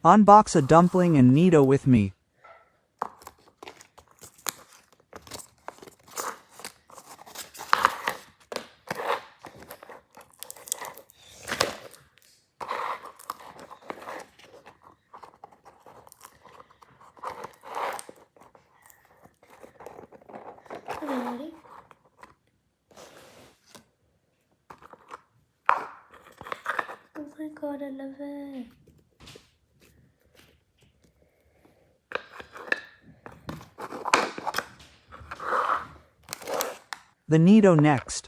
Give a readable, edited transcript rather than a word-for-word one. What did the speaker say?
Unbox a dumpling and Nito with me. Ready? Oh my god, I love it. The Nito next.